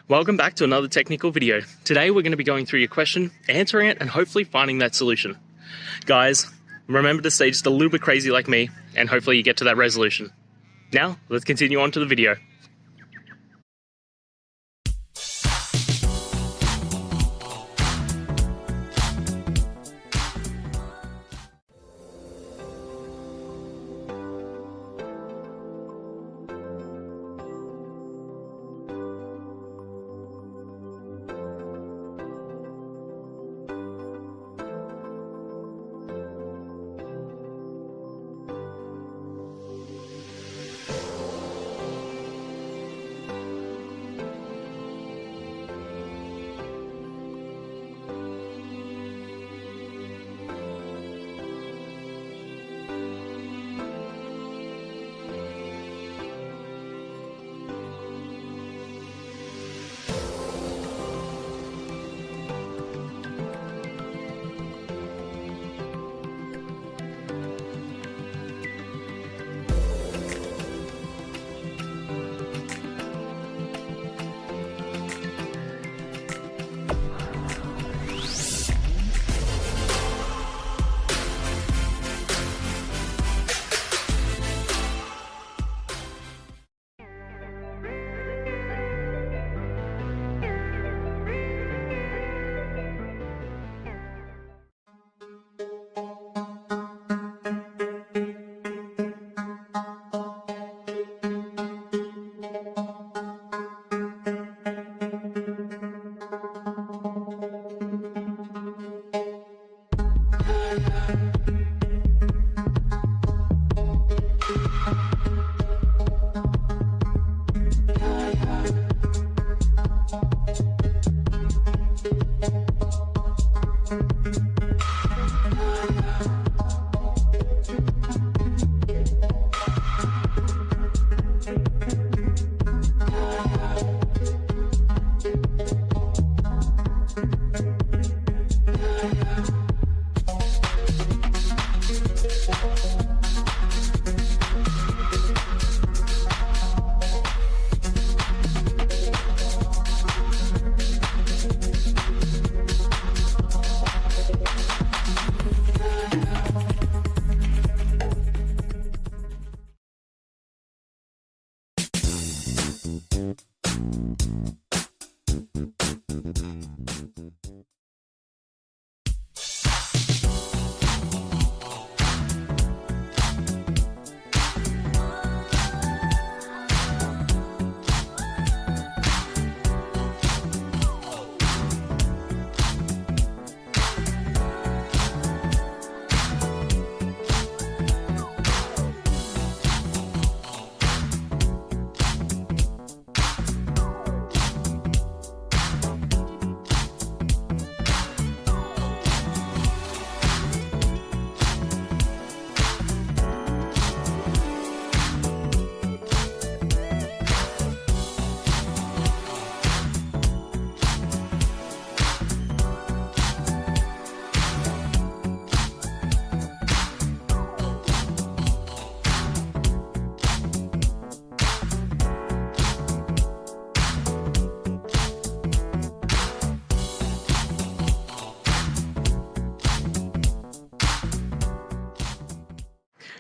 Welcome back to another technical video. Today we're going to be going through your question, answering it, and hopefully finding that solution. Guys, remember to stay just a little bit crazy like me, and hopefully you get to that resolution. Now, let's continue on to the video.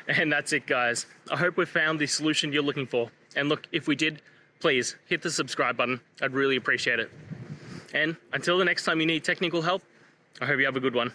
And that's it, guys. I hope we found the solution you're looking for. And look, if we did, please hit the subscribe button. I'd really appreciate it. And until the next time you need technical help, I hope you have a good one.